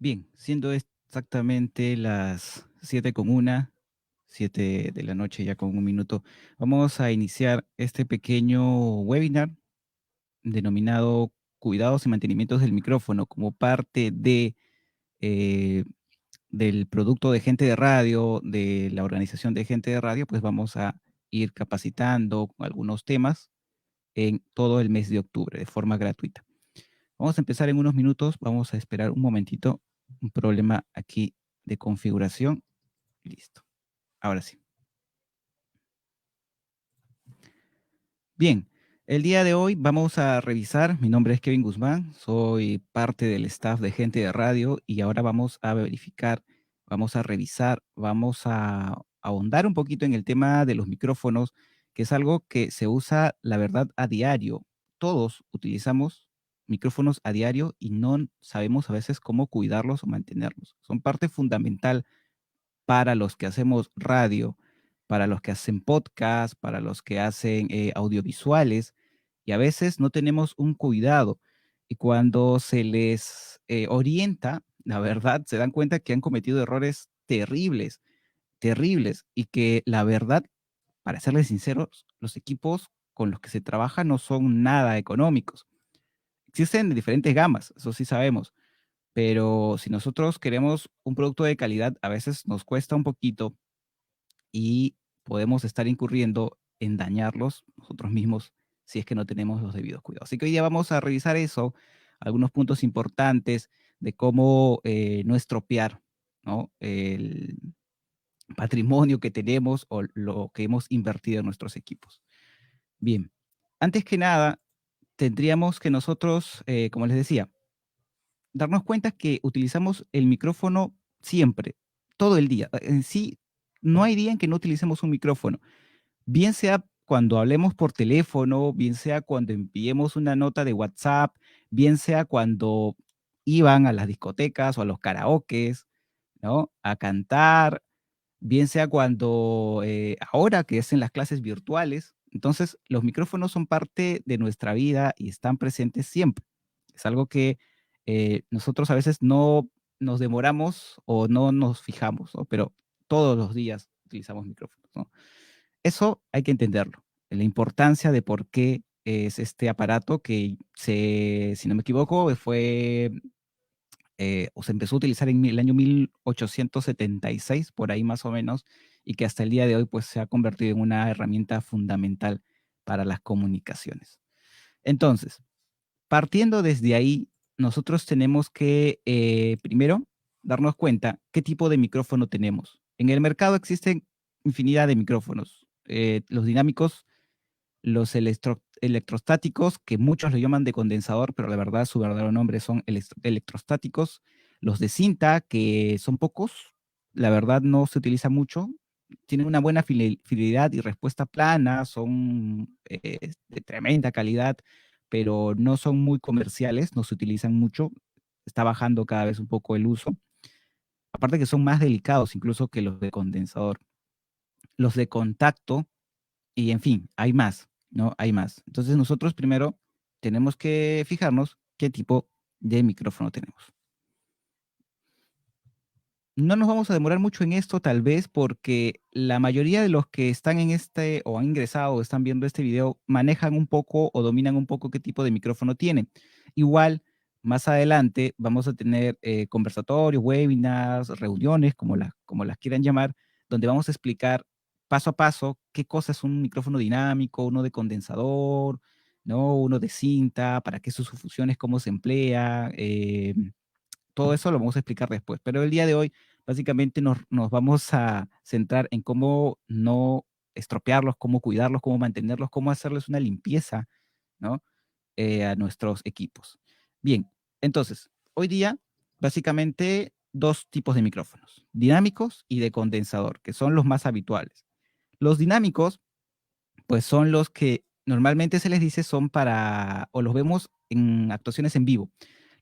Bien, siendo exactamente las 7:01, 7 de la noche ya con un minuto, vamos a iniciar este pequeño webinar denominado Cuidados y Mantenimientos del Micrófono como parte eh, del producto de Gente de Radio, de la organización de Gente de Radio, pues vamos a ir capacitando con algunos temas en todo el mes de octubre de forma gratuita. Vamos a empezar en unos minutos, vamos a esperar un momentito, un problema aquí de configuración. Listo, ahora sí. Bien, el día de hoy vamos a revisar, mi nombre es Kevin Guzmán, soy parte del staff de Gente de Radio y ahora vamos a verificar, vamos a revisar, vamos a ahondar un poquito en el tema de los micrófonos, que es algo que se usa, la verdad, a diario. Todos utilizamos micrófonos a diario y no sabemos a veces cómo cuidarlos o mantenerlos. Son parte fundamental para los que hacemos radio, para los que hacen podcast, para los que hacen audiovisuales, y a veces no tenemos un cuidado. Y cuando se les orienta, la verdad, se dan cuenta que han cometido errores terribles, terribles, y que la verdad, para serles sinceros, los equipos con los que se trabaja no son nada económicos. Existen de diferentes gamas, eso sí sabemos, pero si nosotros queremos un producto de calidad, a veces nos cuesta un poquito y podemos estar incurriendo en dañarlos nosotros mismos si es que no tenemos los debidos cuidados. Así que hoy día vamos a revisar eso, algunos puntos importantes de cómo no estropear, ¿no?, el patrimonio que tenemos o lo que hemos invertido en nuestros equipos. Bien, antes que nada, tendríamos que nosotros, como les decía, darnos cuenta que utilizamos el micrófono siempre, todo el día. En sí, no hay día en que no utilicemos un micrófono. Bien sea cuando hablemos por teléfono, bien sea cuando enviemos una nota de WhatsApp, bien sea cuando iban a las discotecas o a los karaokes, ¿no?, a cantar, bien sea cuando, ahora que es en las clases virtuales. Entonces, los micrófonos son parte de nuestra vida y están presentes siempre. Es algo que nosotros a veces no nos demoramos o no nos fijamos, ¿no? Pero todos los días utilizamos micrófonos, ¿no? Eso hay que entenderlo, la importancia de por qué es este aparato que si no me equivoco, fue o se empezó a utilizar en el año 1876, por ahí más o menos, y que hasta el día de hoy pues se ha convertido en una herramienta fundamental para las comunicaciones. Entonces, partiendo desde ahí, nosotros tenemos que primero darnos cuenta qué tipo de micrófono tenemos. En el mercado existen infinidad de micrófonos. Los dinámicos, los electrostáticos, que muchos lo llaman de condensador, pero la verdad su verdadero nombre son electrostáticos. Los de cinta, que son pocos, la verdad no se utiliza mucho. Tienen una buena fidelidad y respuesta plana, son de tremenda calidad, pero no son muy comerciales, no se utilizan mucho. Está bajando cada vez un poco el uso. Aparte que son más delicados incluso que los de condensador. Los de contacto, y en fin, hay más, ¿no? Hay más. Entonces nosotros primero tenemos que fijarnos qué tipo de micrófono tenemos. No nos vamos a demorar mucho en esto, tal vez, porque la mayoría de los que están en este o han ingresado o están viendo este video manejan un poco o dominan un poco qué tipo de micrófono tienen. Igual, más adelante vamos a tener conversatorios, webinars, reuniones, como las quieran llamar, donde vamos a explicar paso a paso qué cosa es un micrófono dinámico, uno de condensador, ¿no?, uno de cinta, para qué son sus funciones, cómo se emplea. Todo eso lo vamos a explicar después, pero el día de hoy básicamente nos vamos a centrar en cómo no estropearlos, cómo cuidarlos, cómo mantenerlos, cómo hacerles una limpieza, ¿no?, a nuestros equipos. Bien, entonces, hoy día básicamente dos tipos de micrófonos, dinámicos y de condensador, que son los más habituales. Los dinámicos, pues son los que normalmente se les dice son para, o los vemos en actuaciones en vivo,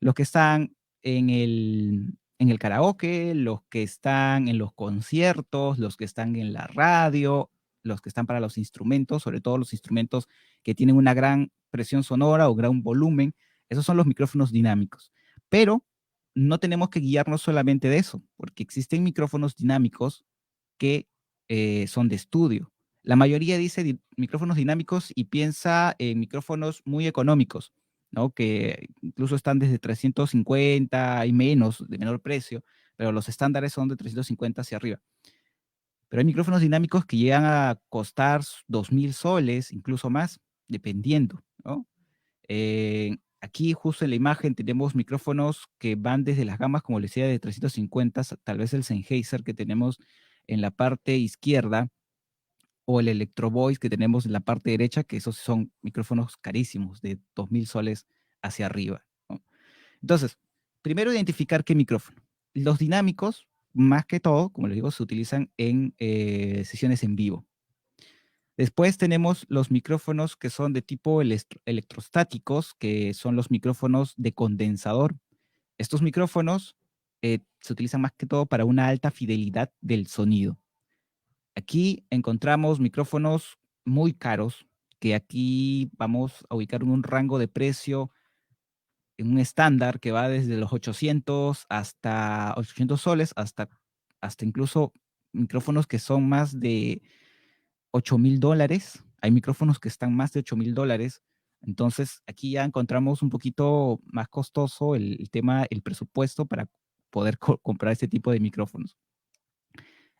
los que están en el karaoke, los que están en los conciertos, los que están en la radio, los que están para los instrumentos, sobre todo los instrumentos que tienen una gran presión sonora o gran volumen. Esos son los micrófonos dinámicos. Pero no tenemos que guiarnos solamente de eso, porque existen micrófonos dinámicos que son de estudio. La mayoría dice micrófonos dinámicos y piensa en micrófonos muy económicos, ¿no? Que incluso están desde 350 y menos, de menor precio, pero los estándares son de 350 hacia arriba. Pero hay micrófonos dinámicos que llegan a costar 2.000 soles, incluso más, dependiendo, ¿no? Aquí justo en la imagen tenemos micrófonos que van desde las gamas, como les decía, de 350, tal vez el Sennheiser que tenemos en la parte izquierda, o el Electro Voice que tenemos en la parte derecha, que esos son micrófonos carísimos, de 2.000 soles hacia arriba, ¿no? Entonces, primero identificar qué micrófono. Los dinámicos, más que todo, como les digo, se utilizan en sesiones en vivo. Después tenemos los micrófonos que son de tipo electrostáticos, que son los micrófonos de condensador. Estos micrófonos se utilizan más que todo para una alta fidelidad del sonido. Aquí encontramos micrófonos muy caros, que aquí vamos a ubicar en un rango de precio, en un estándar que va desde los 800 hasta 800 soles, hasta incluso micrófonos que son más de 8.000 dólares. Hay micrófonos que están más de 8.000 dólares. Entonces, aquí ya encontramos un poquito más costoso el tema, el presupuesto para poder comprar este tipo de micrófonos.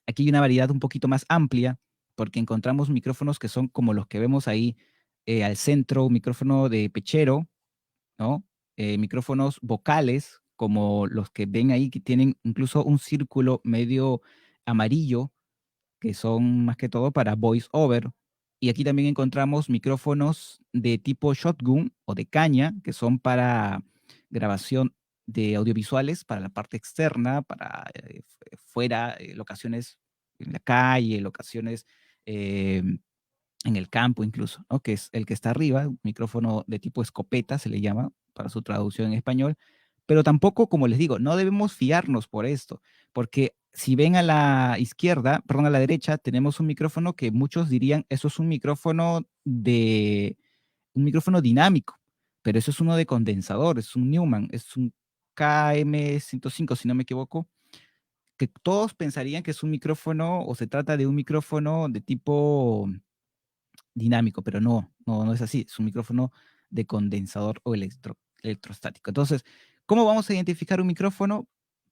Aquí hay una variedad un poquito más amplia, porque encontramos micrófonos que son como los que vemos ahí al centro, un micrófono de pechero, ¿no? Micrófonos vocales, como los que ven ahí, que tienen incluso un círculo medio amarillo, que son más que todo para voice over. Y aquí también encontramos micrófonos de tipo shotgun o de caña, que son para grabación de audiovisuales, para la parte externa, para fuera, locaciones en la calle, locaciones eh, en el campo incluso, ¿no? Que es el que está arriba, un micrófono de tipo escopeta, se le llama para su traducción en español. Pero tampoco, como les digo, no debemos fiarnos por esto, porque si ven a la izquierda, perdón, a la derecha, tenemos un micrófono que muchos dirían, eso es un micrófono dinámico, pero eso es uno de condensador, es un Neumann, es un KM105, si no me equivoco, que todos pensarían que es un micrófono o se trata de un micrófono de tipo dinámico, pero no es así, es un micrófono de condensador o electrostático. Entonces, ¿cómo vamos a identificar un micrófono?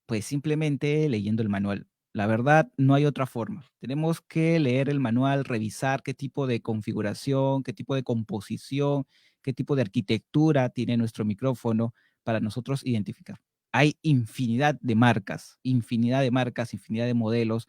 Pues simplemente leyendo el manual. La verdad, no hay otra forma. Tenemos que leer el manual, revisar qué tipo de configuración, qué tipo de composición, qué tipo de arquitectura tiene nuestro micrófono para nosotros identificar. Hay infinidad de marcas, infinidad de modelos.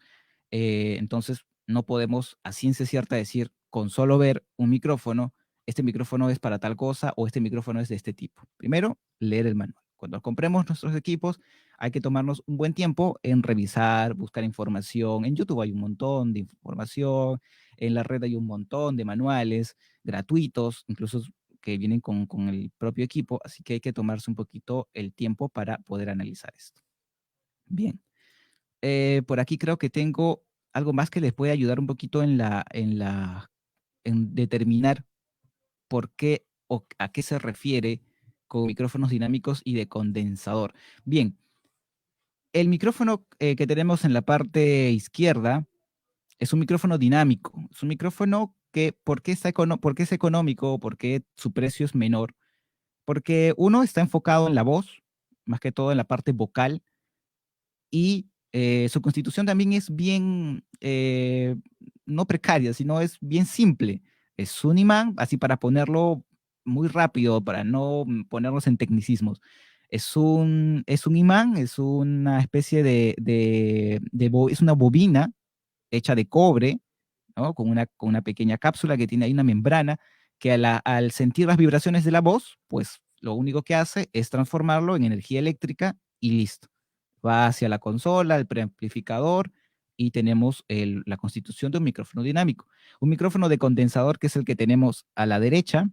Entonces, no podemos a ciencia cierta decir con solo ver un micrófono, este micrófono es para tal cosa o este micrófono es de este tipo. Primero, leer el manual. Cuando compremos nuestros equipos, hay que tomarnos un buen tiempo en revisar, buscar información. En YouTube hay un montón de información, en la red hay un montón de manuales gratuitos, incluso que vienen con el propio equipo, así que hay que tomarse un poquito el tiempo para poder analizar esto. Bien, por aquí creo que tengo algo más que les puede ayudar un poquito en determinar por qué o a qué se refiere con micrófonos dinámicos y de condensador. Bien, el micrófono que tenemos en la parte izquierda es un micrófono dinámico. Es un micrófono que, ¿por qué es económico? ¿Por qué su precio es menor? Porque uno está enfocado en la voz, más que todo en la parte vocal, y su constitución también es bien, no precaria, sino es bien simple. Es un imán, así para ponerlo muy rápido, para no ponernos en tecnicismos. Es un imán, es una especie es una bobina hecha de cobre, ¿no? Con una pequeña cápsula que tiene ahí una membrana que al sentir las vibraciones de la voz, pues lo único que hace es transformarlo en energía eléctrica y listo. Va hacia la consola, el preamplificador y tenemos la constitución de un micrófono dinámico. Un micrófono de condensador, que es el que tenemos a la derecha,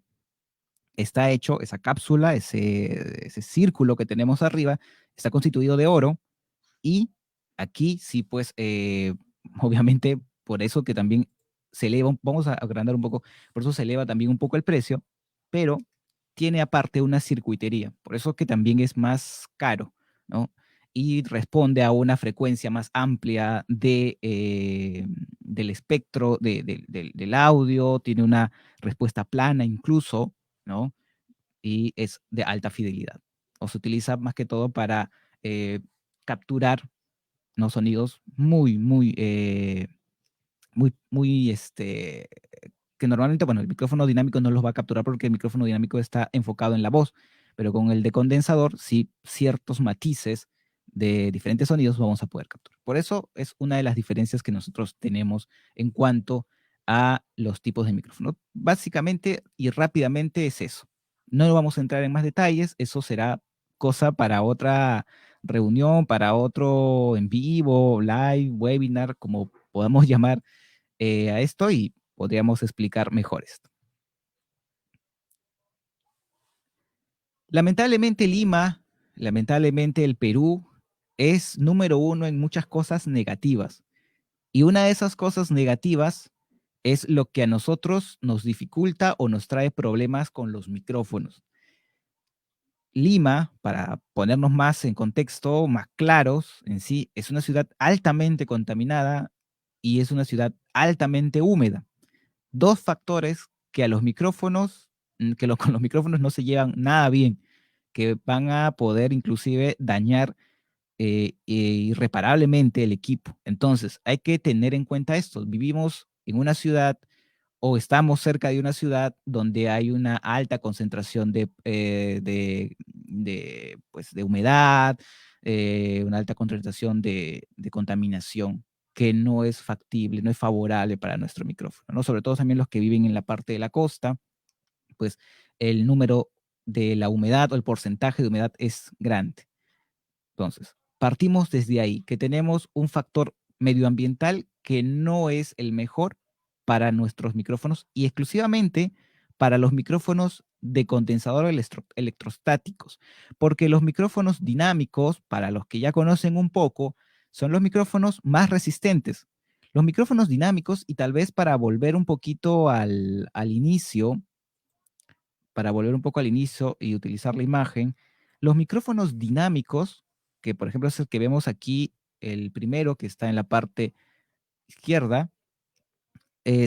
está hecho, esa cápsula, ese círculo que tenemos arriba, está constituido de oro y aquí sí, pues, obviamente, por eso que también se eleva, vamos a agrandar un poco, por eso se eleva también un poco el precio, pero tiene aparte una circuitería, por eso que también es más caro, ¿no? Y responde a una frecuencia más amplia del espectro del audio, tiene una respuesta plana incluso, ¿no? Y es de alta fidelidad. O se utiliza más que todo para capturar, ¿no? Sonidos muy, que normalmente, bueno, el micrófono dinámico no los va a capturar porque el micrófono dinámico está enfocado en la voz, pero con el de condensador, sí, ciertos matices de diferentes sonidos vamos a poder capturar. Por eso es una de las diferencias que nosotros tenemos en cuanto a los tipos de micrófono. Básicamente y rápidamente es eso. No vamos a entrar en más detalles, eso será cosa para otra reunión, para otro en vivo, live, webinar, como podamos llamar a esto y podríamos explicar mejor esto. Lamentablemente Lima, lamentablemente el Perú es número uno en muchas cosas negativas. Y una de esas cosas negativas es lo que a nosotros nos dificulta o nos trae problemas con los micrófonos. Lima, para ponernos más en contexto, más claros en sí, es una ciudad altamente contaminada y es una ciudad altamente húmeda. Dos factores que a los micrófonos, con los micrófonos no se llevan nada bien, que van a poder inclusive dañar irreparablemente el equipo. Entonces, hay que tener en cuenta esto. Vivimos en una ciudad o estamos cerca de una ciudad donde hay una alta concentración pues, de humedad, una alta concentración de contaminación que no es factible, no es favorable para nuestro micrófono, ¿no? Sobre todo también los que viven en la parte de la costa, pues el número de la humedad o el porcentaje de humedad es grande. Entonces, partimos desde ahí, que tenemos un factor medioambiental que no es el mejor para nuestros micrófonos y exclusivamente para los micrófonos de condensador electrostáticos, porque los micrófonos dinámicos, para los que ya conocen un poco, son los micrófonos más resistentes. Los micrófonos dinámicos, y tal vez para volver un poco al inicio y utilizar la imagen, los micrófonos dinámicos, que por ejemplo es el que vemos aquí, el primero que está en la parte izquierda,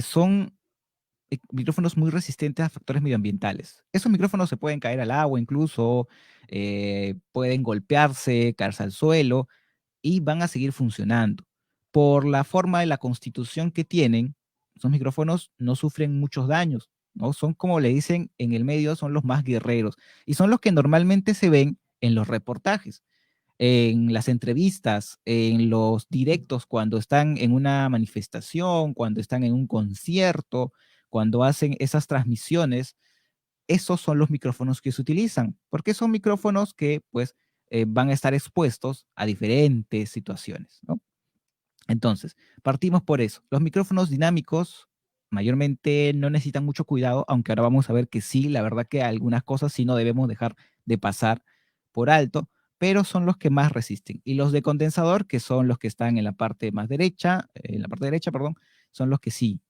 son micrófonos muy resistentes a factores medioambientales. Esos micrófonos se pueden caer al agua incluso, pueden golpearse, caerse al suelo, y van a seguir funcionando. Por la forma de la constitución que tienen, esos micrófonos no sufren muchos daños, ¿no? Son como le dicen en el medio, son los más guerreros y son los que normalmente se ven en los reportajes, en las entrevistas, en los directos, cuando están en una manifestación, cuando están en un concierto, cuando hacen esas transmisiones. Esos son los micrófonos que se utilizan, porque son micrófonos que pues van a estar expuestos a diferentes situaciones, ¿no? Entonces, partimos por eso. Los micrófonos dinámicos mayormente no necesitan mucho cuidado, aunque ahora vamos a ver que sí, la verdad que algunas cosas sí no debemos dejar de pasar por alto, pero son los que más resisten. Y los de condensador, que son los que están en la parte más derecha, perdón, son los que sí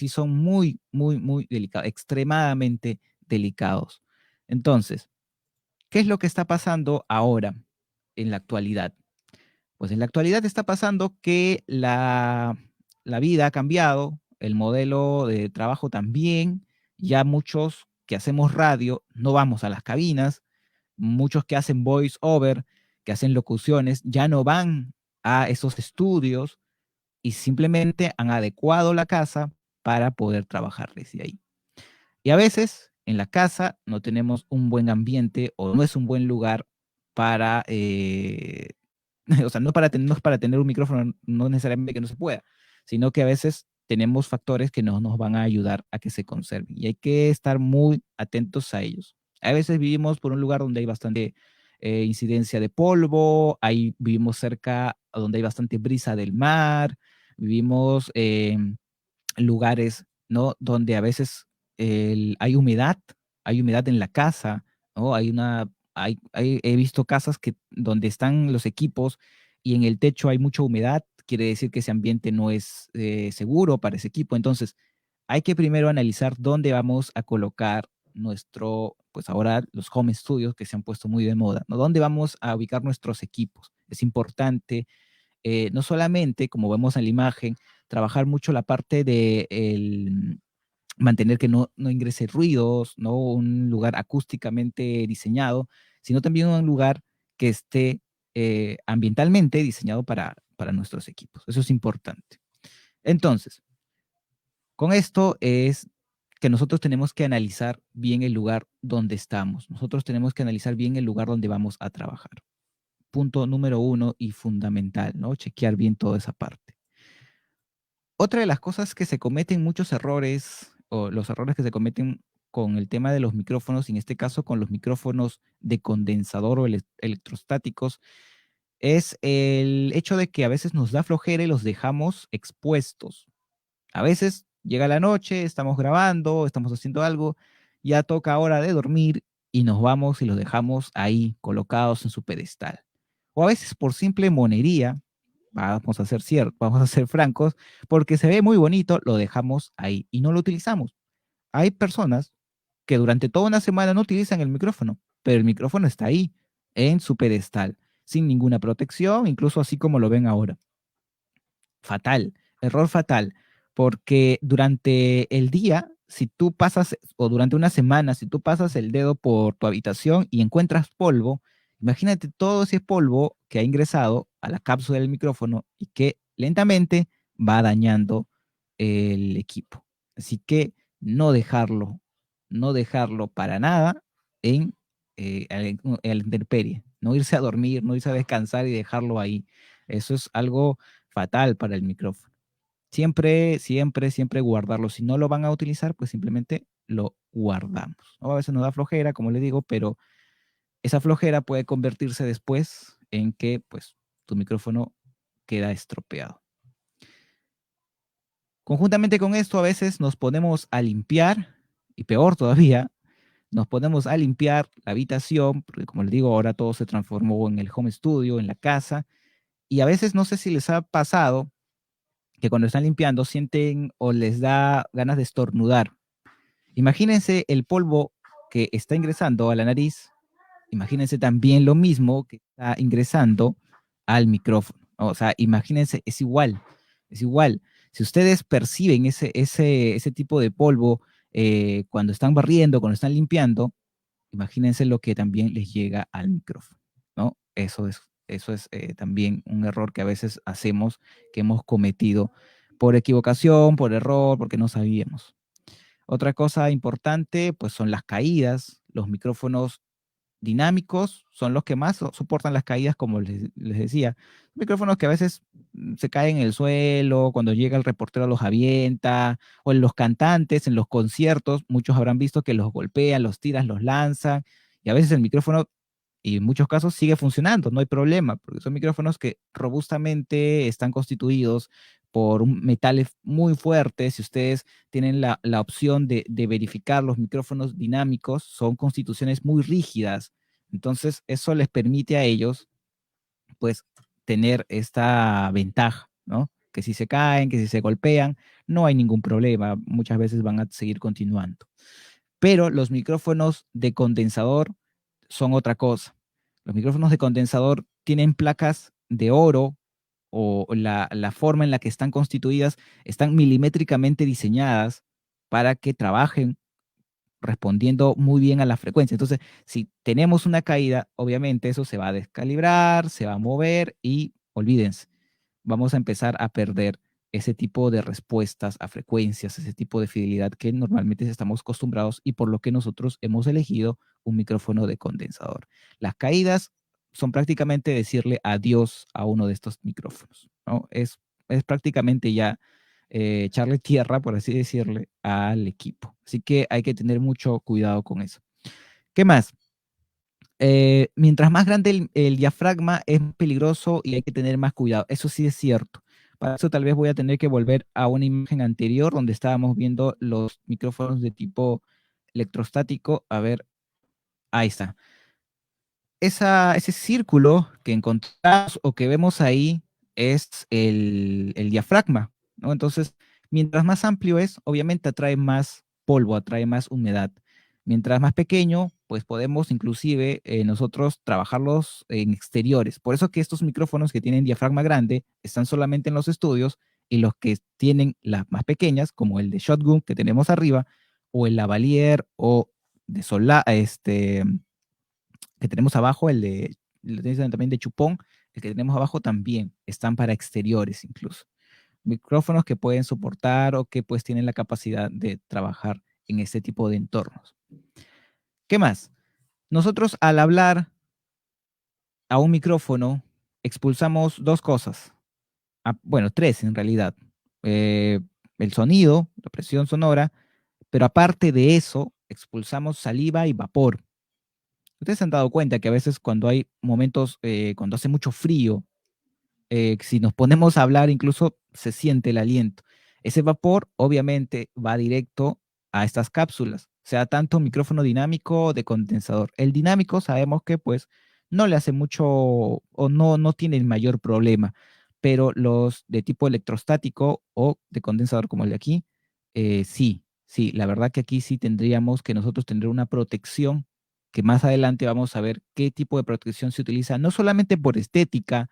son muy, muy, muy delicados, extremadamente delicados. Entonces, ¿qué es lo que está pasando ahora en la actualidad? Pues en la actualidad está pasando que la vida ha cambiado, el modelo de trabajo también, ya muchos que hacemos radio no vamos a las cabinas, muchos que hacen voice over, que hacen locuciones, ya no van a esos estudios y simplemente han adecuado la casa para poder trabajar desde ahí. Y a veces en la casa no tenemos un buen ambiente o no es un buen lugar para, o sea, no es para tener un micrófono, no necesariamente que no se pueda, sino que a veces tenemos factores que no nos van a ayudar a que se conserven y hay que estar muy atentos a ellos. A veces vivimos por un lugar donde hay bastante incidencia de polvo, ahí vivimos cerca donde hay bastante brisa del mar, vivimos lugares, ¿no? Donde a veces hay humedad en la casa, ¿no? He visto casas donde están los equipos y en el techo hay mucha humedad, quiere decir que ese ambiente no es seguro para ese equipo. Entonces, hay que primero analizar dónde vamos a colocar pues ahora los home studios que se han puesto muy de moda, ¿no? ¿Dónde vamos a ubicar nuestros equipos? Es importante, no solamente, como vemos en la imagen, trabajar mucho la parte de mantener que no ingrese ruidos, ¿no? Un lugar acústicamente diseñado, sino también un lugar que esté ambientalmente diseñado para nuestros equipos. Eso es importante. Entonces, con esto es que nosotros tenemos que analizar bien el lugar donde estamos. Nosotros tenemos que analizar bien el lugar donde vamos a trabajar. Punto número uno y fundamental, ¿no? Chequear bien toda esa parte. Otra de las cosas que se cometen muchos errores, o los errores que se cometen con el tema de los micrófonos, y en este caso con los micrófonos de condensador o electrostáticos, es el hecho de que a veces nos da flojera y los dejamos expuestos. A veces llega la noche, estamos grabando, estamos haciendo algo, ya toca hora de dormir y nos vamos y los dejamos ahí colocados en su pedestal. O a veces por simple monería, vamos a ser francos, porque se ve muy bonito, lo dejamos ahí y no lo utilizamos. Hay personas que durante toda una semana no utilizan el micrófono, pero el micrófono está ahí, en su pedestal, sin ninguna protección, incluso así como lo ven ahora. Fatal, error fatal, porque durante el día, si tú pasas, o durante una semana, si tú pasas el dedo por tu habitación y encuentras polvo, imagínate todo ese polvo que ha ingresado a la cápsula del micrófono y que lentamente va dañando el equipo. Así que no dejarlo, no dejarlo para nada a la intemperie, no irse a dormir, no irse a descansar y dejarlo ahí. Eso es algo fatal para el micrófono. Siempre, siempre, siempre guardarlo. Si no lo van a utilizar, pues simplemente lo guardamos, ¿no? A veces nos da flojera, como le digo, pero esa flojera puede convertirse después en que, pues, tu micrófono queda estropeado. Conjuntamente con esto, a veces nos ponemos a limpiar, y peor todavía, nos ponemos a limpiar la habitación, porque como les digo, ahora todo se transformó en el home studio, en la casa, y a veces no sé si les ha pasado que cuando están limpiando sienten o les da ganas de estornudar. Imagínense el polvo que está ingresando a la nariz, imagínense también lo mismo que está ingresando al micrófono. O sea, imagínense, es igual, es igual. Si ustedes perciben ese tipo de polvo cuando están barriendo, cuando están limpiando, imagínense lo que también les llega al micrófono, ¿no? Eso es también un error que a veces hacemos, que hemos cometido por equivocación, por error, porque no sabíamos. Otra cosa importante, pues son las caídas. Los micrófonos dinámicos son los que más soportan las caídas, como les decía. Micrófonos que a veces se caen en el suelo, cuando llega el reportero los avienta, o en los cantantes, en los conciertos, muchos habrán visto que los golpean, los tiran, los lanzan, y a veces el micrófono, y en muchos casos, sigue funcionando, no hay problema, porque son micrófonos que robustamente están constituidos por metales muy fuertes. Si ustedes tienen la opción de verificar los micrófonos dinámicos, son constituciones muy rígidas. Entonces, eso les permite a ellos, pues, tener esta ventaja, ¿no? Que si se caen, que si se golpean, no hay ningún problema. Muchas veces van a seguir continuando. Pero los micrófonos de condensador son otra cosa. Los micrófonos de condensador tienen placas de oro, o la forma en la que están constituidas están milimétricamente diseñadas para que trabajen respondiendo muy bien a la frecuencia. Entonces, si tenemos una caída, obviamente eso se va a descalibrar, se va a mover y olvídense, vamos a empezar a perder ese tipo de respuestas a frecuencias, ese tipo de fidelidad que normalmente estamos acostumbrados y por lo que nosotros hemos elegido un micrófono de condensador. Las caídas son prácticamente decirle adiós a uno de estos micrófonos, ¿no? Es prácticamente ya echarle tierra, por así decirle, al equipo. Así que hay que tener mucho cuidado con eso. ¿Qué más? Mientras más grande el diafragma, es más peligroso y hay que tener más cuidado. Eso sí es cierto. Para eso tal vez voy a tener que volver a una imagen anterior donde estábamos viendo los micrófonos de tipo electrostático. A ver, ahí está. Ese círculo que encontramos o que vemos ahí es el diafragma, ¿no? Entonces, mientras más amplio es, obviamente atrae más polvo, atrae más humedad. Mientras más pequeño, pues podemos inclusive nosotros trabajarlos en exteriores. Por eso que estos micrófonos que tienen diafragma grande están solamente en los estudios y los que tienen las más pequeñas, como el de Shotgun que tenemos arriba, o el lavalier o de que tenemos abajo, lo tienen también de chupón, el que tenemos abajo también están para exteriores incluso. Micrófonos que pueden soportar o que pues tienen la capacidad de trabajar en este tipo de entornos. ¿Qué más? Nosotros al hablar a un micrófono expulsamos dos cosas, bueno, tres en realidad. Eh, el sonido, la presión sonora, pero aparte de eso, expulsamos saliva y vapor. Ustedes se han dado cuenta que a veces cuando hay momentos, cuando hace mucho frío, si nos ponemos a hablar, incluso se siente el aliento. Ese vapor obviamente va directo a estas cápsulas, sea tanto micrófono dinámico o de condensador. El dinámico sabemos que pues no le hace mucho o no tiene el mayor problema, pero los de tipo electrostático o de condensador como el de aquí, sí, la verdad que aquí sí tendríamos que nosotros tener una protección que más adelante vamos a ver qué tipo de protección se utiliza, no solamente por estética,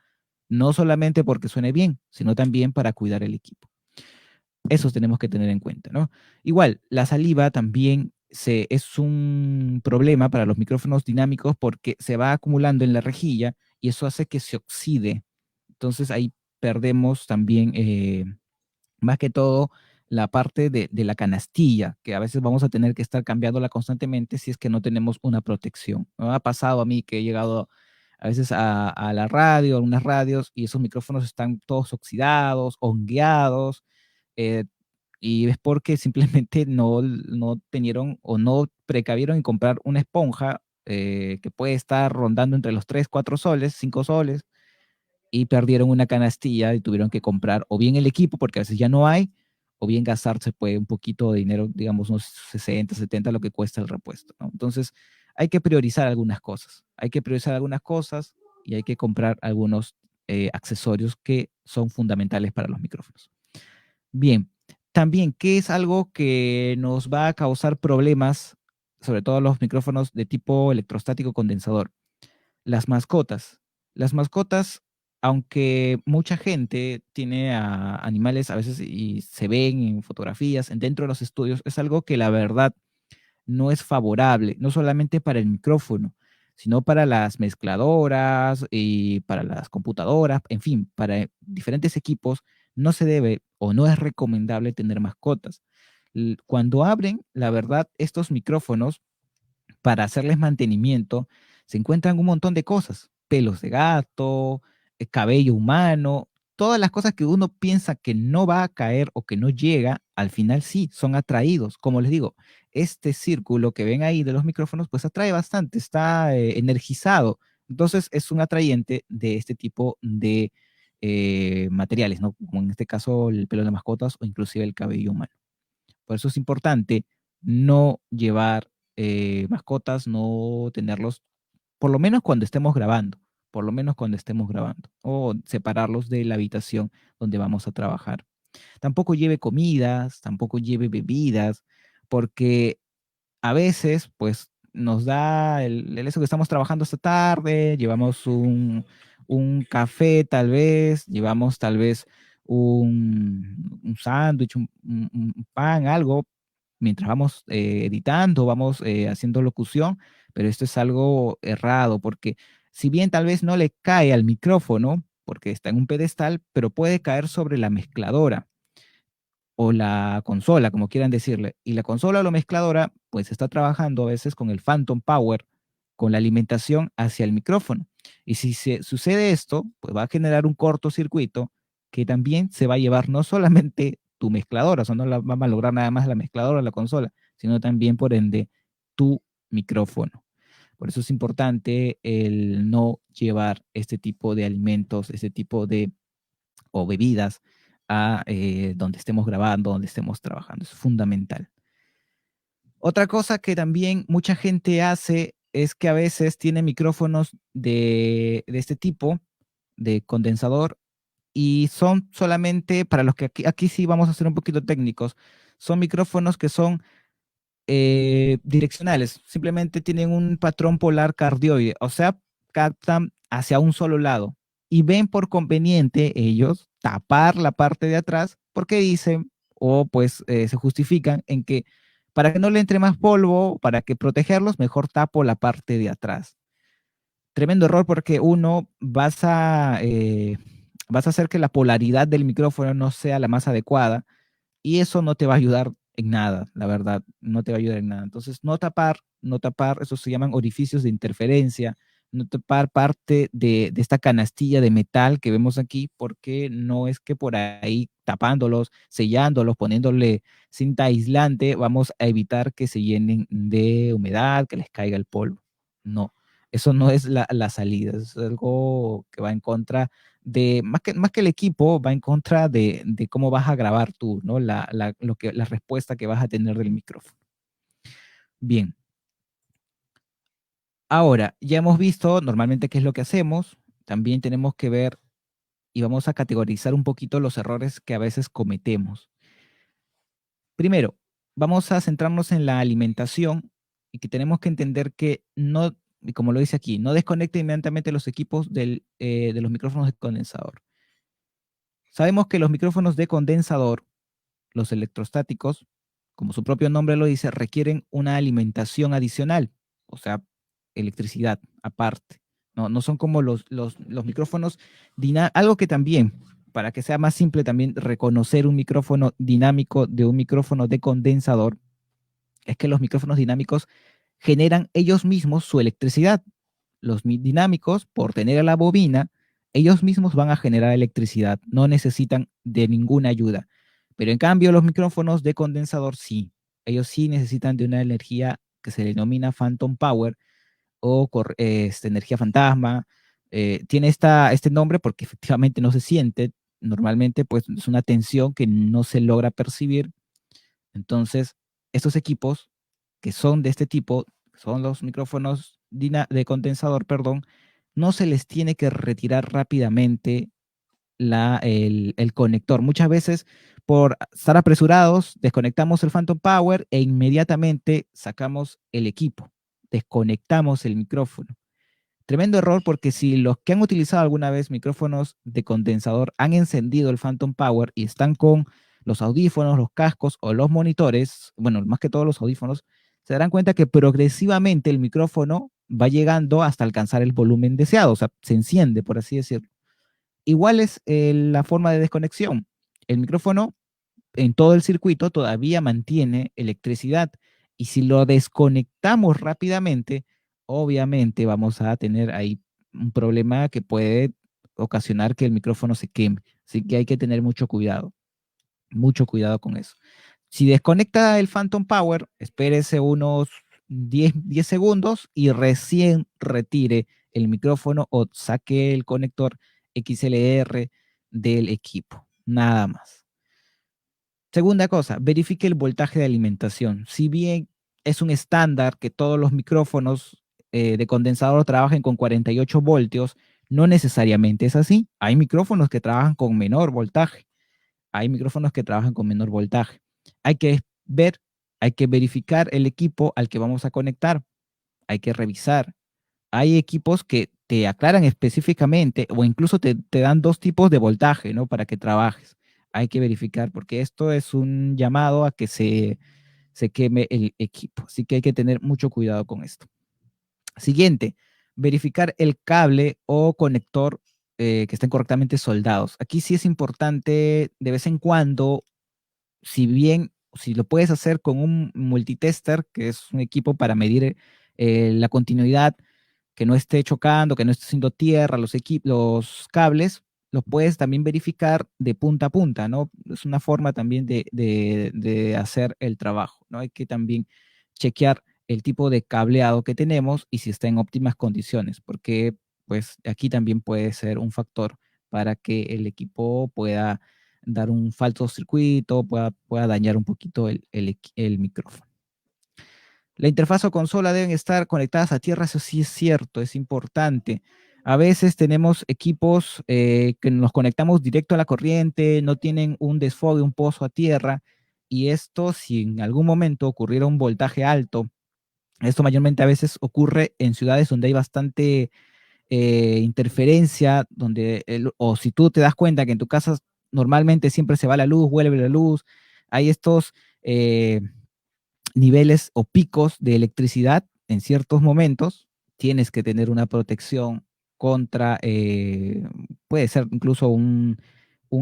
no solamente porque suene bien, sino también para cuidar el equipo. Eso tenemos que tener en cuenta, ¿no? Igual, la saliva también es un problema para los micrófonos dinámicos porque se va acumulando en la rejilla y eso hace que se oxide. Entonces ahí perdemos también, más que todo, la parte de la canastilla, que a veces vamos a tener que estar cambiándola constantemente si es que no tenemos una protección. Me ha pasado a mí que he llegado a veces a la radio, a algunas radios, y esos micrófonos están todos oxidados, hongueados, eh, y es porque simplemente no tenieron o no precavieron en comprar una esponja que puede estar rondando entre los 3 4 soles, 5 soles, y perdieron una canastilla y tuvieron que comprar o bien el equipo, porque a veces ya no hay, o bien gastarse pues un poquito de dinero, digamos unos 60, 70, lo que cuesta el repuesto, ¿no? Entonces hay que priorizar algunas cosas, y hay que comprar algunos accesorios que son fundamentales para los micrófonos. Bien, también, ¿qué es algo que nos va a causar problemas, sobre todo los micrófonos de tipo electrostático condensador? Las mascotas. Las mascotas, aunque mucha gente tiene a animales a veces y se ven en fotografías dentro de los estudios, es algo que la verdad no es favorable, no solamente para el micrófono, sino para las mezcladoras y para las computadoras, en fin, para diferentes equipos, no se debe o no es recomendable tener mascotas. Cuando abren, la verdad, estos micrófonos para hacerles mantenimiento, se encuentran un montón de cosas, pelos de gato, cabello humano, todas las cosas que uno piensa que no va a caer o que no llega, al final sí, son atraídos. Como les digo, este círculo que ven ahí de los micrófonos, pues atrae bastante, está energizado. Entonces es un atrayente de este tipo de materiales, ¿no? Como en este caso el pelo de mascotas o inclusive el cabello humano. Por eso es importante no llevar mascotas, no tenerlos, por lo menos cuando estemos grabando, por lo menos cuando estemos grabando, o separarlos de la habitación donde vamos a trabajar. Tampoco lleve comidas, tampoco lleve bebidas, porque a veces, pues, nos da el eso que estamos trabajando esta tarde, llevamos un café tal vez, llevamos tal vez un sándwich, un pan, algo, mientras vamos editando, vamos haciendo locución, pero esto es algo errado, porque si bien tal vez no le cae al micrófono, porque está en un pedestal, pero puede caer sobre la mezcladora o la consola, como quieran decirle. Y la consola o la mezcladora, pues está trabajando a veces con el Phantom Power, con la alimentación hacia el micrófono. Y si se sucede esto, pues va a generar un cortocircuito que también se va a llevar no solamente tu mezcladora, o sea, no la va a lograr nada más la mezcladora o la consola, sino también, por ende, tu micrófono. Por eso es importante el no llevar este tipo de alimentos, este tipo de o bebidas a donde estemos grabando, donde estemos trabajando. Es fundamental. Otra cosa que también mucha gente hace es que a veces tiene micrófonos de este tipo, de condensador, y son solamente, para los que aquí sí vamos a ser un poquito técnicos, son micrófonos que son direccionales, simplemente tienen un patrón polar cardioide, o sea, captan hacia un solo lado y ven por conveniente ellos tapar la parte de atrás porque dicen o pues se justifican en que para que no le entre más polvo, para que protegerlos, mejor tapo la parte de atrás. Tremendo error porque uno vas a hacer que la polaridad del micrófono no sea la más adecuada y eso no te va a ayudar en nada, la verdad, no te va a ayudar en nada. Entonces, no tapar, eso se llaman orificios de interferencia, no tapar parte de esta canastilla de metal que vemos aquí, porque no es que por ahí tapándolos, sellándolos, poniéndole cinta aislante, vamos a evitar que se llenen de humedad, que les caiga el polvo. No, eso no es la salida, es algo que va en contra de, más que el equipo, va en contra de cómo vas a grabar tú, ¿no? La respuesta que vas a tener del micrófono. Bien, ahora ya hemos visto normalmente qué es lo que hacemos, también tenemos que ver y vamos a categorizar un poquito los errores que a veces cometemos. Primero, vamos a centrarnos en la alimentación y que tenemos que entender que no, y como lo dice aquí, no desconecte inmediatamente los equipos de los micrófonos de condensador. Sabemos que los micrófonos de condensador, los electrostáticos, como su propio nombre lo dice, requieren una alimentación adicional, o sea, electricidad aparte. No son como los micrófonos dinámicos, algo que también, para que sea más simple también reconocer un micrófono dinámico de un micrófono de condensador, es que los micrófonos dinámicos generan ellos mismos su electricidad. Los dinámicos, por tener a la bobina, ellos mismos van a generar electricidad, no necesitan de ninguna ayuda. Pero en cambio, los micrófonos de condensador sí, ellos sí necesitan de una energía que se denomina phantom power o energía fantasma. Tiene este nombre porque efectivamente no se siente, normalmente pues es una tensión que no se logra percibir. Entonces, estos equipos que son de este tipo, son los micrófonos de condensador, perdón, no se les tiene que retirar rápidamente el conector. Muchas veces, por estar apresurados, desconectamos el Phantom Power e inmediatamente sacamos el equipo, desconectamos el micrófono. Tremendo error porque si los que han utilizado alguna vez micrófonos de condensador han encendido el Phantom Power y están con los audífonos, los cascos o los monitores, bueno, más que todos los audífonos, se darán cuenta que progresivamente el micrófono va llegando hasta alcanzar el volumen deseado, o sea, se enciende, por así decirlo. Igual es la forma de desconexión. El micrófono en todo el circuito todavía mantiene electricidad y si lo desconectamos rápidamente, obviamente vamos a tener ahí un problema que puede ocasionar que el micrófono se queme. Así que hay que tener mucho cuidado con eso. Si desconecta el Phantom Power, espérese unos 10 segundos y recién retire el micrófono o saque el conector XLR del equipo. Nada más. Segunda cosa, verifique el voltaje de alimentación. Si bien es un estándar que todos los micrófonos de condensador trabajen con 48 voltios, no necesariamente es así. Hay micrófonos que trabajan con menor voltaje. Hay micrófonos que trabajan con menor voltaje. Hay que ver, hay que verificar el equipo al que vamos a conectar. Hay que revisar. Hay equipos que te aclaran específicamente o incluso te dan dos tipos de voltaje, ¿no? Para que trabajes. Hay que verificar porque esto es un llamado a que se queme el equipo. Así que hay que tener mucho cuidado con esto. Siguiente, verificar el cable o conector que estén correctamente soldados. Aquí sí es importante de vez en cuando, si bien, si lo puedes hacer con un multitester, que es un equipo para medir la continuidad, que no esté chocando, que no esté haciendo tierra los cables, lo puedes también verificar de punta a punta, ¿no? Es una forma también de hacer el trabajo, ¿no? Hay que también chequear el tipo de cableado que tenemos y si está en óptimas condiciones, porque pues aquí también puede ser un factor para que el equipo pueda dar un falso circuito, pueda dañar un poquito el micrófono. La interfaz o consola deben estar conectadas a tierra, eso sí es cierto, es importante. A veces tenemos equipos que nos conectamos directo a la corriente, no tienen un desfogue, un pozo a tierra, y esto, si en algún momento ocurriera un voltaje alto, esto mayormente a veces ocurre en ciudades donde hay bastante interferencia, o si tú te das cuenta que en tu casa normalmente siempre se va la luz, vuelve la luz, hay estos eh, niveles o picos de electricidad en ciertos momentos, tienes que tener una protección contra, puede ser incluso un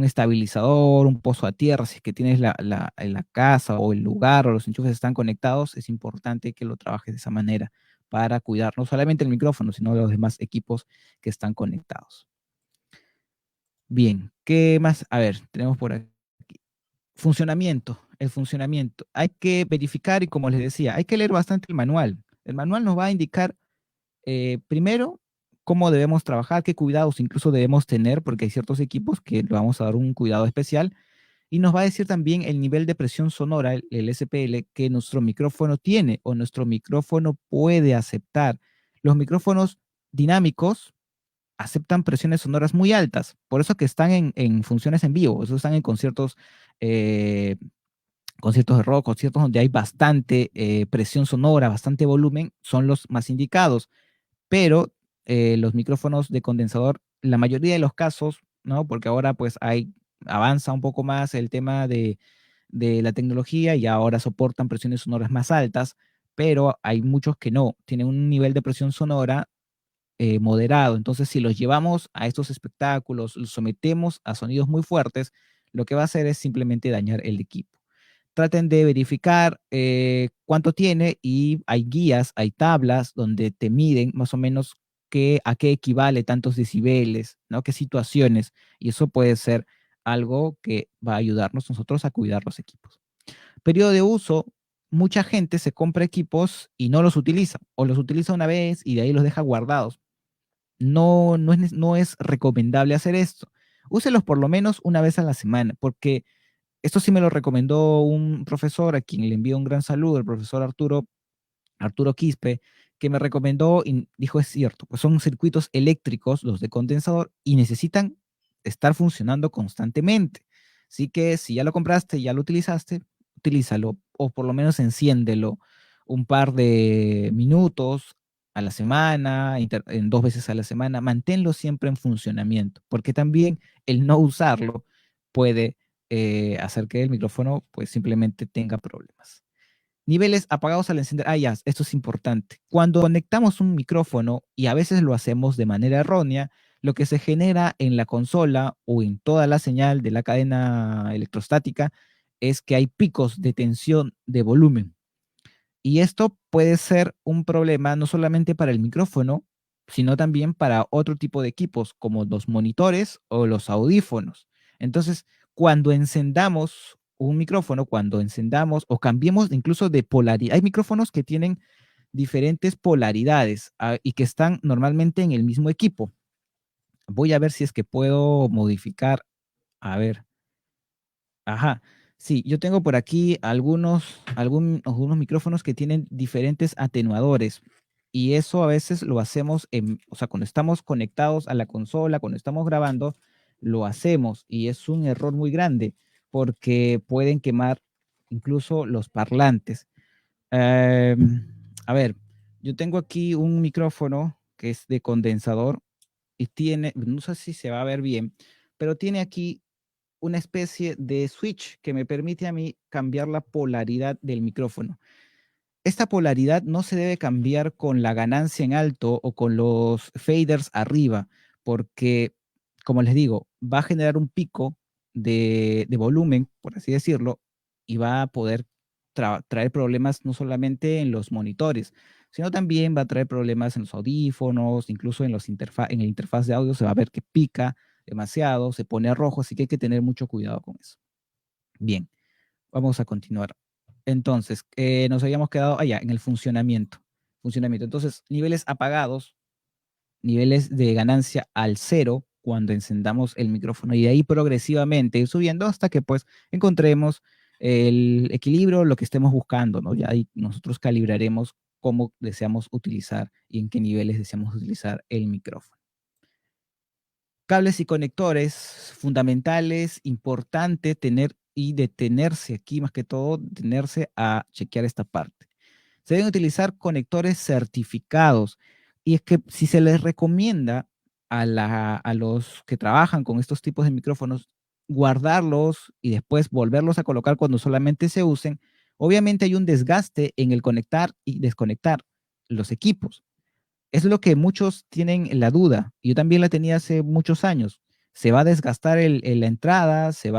estabilizador, un pozo a tierra, si es que tienes en la casa o el lugar o los enchufes están conectados, es importante que lo trabajes de esa manera para cuidar no solamente el micrófono, sino los demás equipos que están conectados. Bien, ¿qué más? A ver, tenemos por aquí. Funcionamiento, el funcionamiento. Hay que verificar y como les decía, hay que leer bastante el manual. El manual nos va a indicar primero cómo debemos trabajar, qué cuidados incluso debemos tener, porque hay ciertos equipos que le vamos a dar un cuidado especial. Y nos va a decir también el nivel de presión sonora, el SPL, que nuestro micrófono tiene o nuestro micrófono puede aceptar. Los micrófonos dinámicos aceptan presiones sonoras muy altas, por eso que están en funciones en vivo, eso están en eh, conciertos de rock, conciertos donde hay bastante presión sonora, bastante volumen, son los más indicados, pero los micrófonos de condensador, la mayoría de los casos, ¿no? Porque ahora pues avanza un poco más el tema de la tecnología y ahora soportan presiones sonoras más altas, pero hay muchos que no, tienen un nivel de presión sonora moderado. Entonces, si los llevamos a estos espectáculos, los sometemos a sonidos muy fuertes, lo que va a hacer es simplemente dañar el equipo. Traten de verificar cuánto tiene y hay guías, hay tablas donde te miden más o menos a qué equivale tantos decibeles, ¿no? Qué situaciones. Y eso puede ser algo que va a ayudarnos nosotros a cuidar los equipos. Periodo de uso, mucha gente se compra equipos y no los utiliza, o los utiliza una vez y de ahí los deja guardados. No es recomendable hacer esto. Úselos por lo menos una vez a la semana, porque esto sí me lo recomendó un profesor a quien le envío un gran saludo, el profesor Arturo Quispe, que me recomendó y dijo, es cierto, pues son circuitos eléctricos los de condensador y necesitan estar funcionando constantemente. Así que si ya lo compraste, ya lo utilizaste, utilízalo o por lo menos enciéndelo un par de minutos a la semana, en 2 veces a la semana, manténlo siempre en funcionamiento, porque también el no usarlo puede hacer que el micrófono pues simplemente tenga problemas. Niveles apagados al encender. Ah, ya, esto es importante. Cuando conectamos un micrófono, y a veces lo hacemos de manera errónea, lo que se genera en la consola o en toda la señal de la cadena electrostática es que hay picos de tensión de volumen. Y esto puede ser un problema no solamente para el micrófono, sino también para otro tipo de equipos, como los monitores o los audífonos. Entonces, cuando encendamos un micrófono, cuando encendamos o cambiemos incluso de polaridad, hay micrófonos que tienen diferentes polaridades y que están normalmente en el mismo equipo. Voy a ver si es que puedo modificar. A ver, ajá. Sí, yo tengo por aquí algunos micrófonos que tienen diferentes atenuadores y eso a veces lo hacemos o sea, cuando estamos conectados a la consola, cuando estamos grabando, lo hacemos y es un error muy grande porque pueden quemar incluso los parlantes. A ver, yo tengo aquí un micrófono que es de condensador y tiene, no sé si se va a ver bien, pero tiene aquí una especie de switch que me permite a mí cambiar la polaridad del micrófono. Esta polaridad no se debe cambiar con la ganancia en alto o con los faders arriba, porque, como les digo, va a generar un pico de volumen, por así decirlo, y va a poder traer problemas no solamente en los monitores, sino también va a traer problemas en los audífonos, incluso en el interfaz de audio se va a ver que pica demasiado, se pone rojo, así que hay que tener mucho cuidado con eso. Bien, vamos a continuar. Entonces, nos habíamos quedado allá en el funcionamiento. Funcionamiento. Entonces, niveles apagados, niveles de ganancia al cero cuando encendamos el micrófono y de ahí progresivamente ir subiendo hasta que pues encontremos el equilibrio, lo que estemos buscando, ¿no? Ya ahí nosotros calibraremos cómo deseamos utilizar y en qué niveles deseamos utilizar el micrófono. Cables y conectores fundamentales, importante tener y detenerse aquí, más que todo, detenerse a chequear esta parte. Se deben utilizar conectores certificados. Y es que si se les recomienda a los que trabajan con estos tipos de micrófonos guardarlos y después volverlos a colocar cuando solamente se usen, obviamente hay un desgaste en el conectar y desconectar los equipos. Es lo que muchos tienen la duda. Yo también la tenía hace muchos años. Se va a desgastar la entrada, se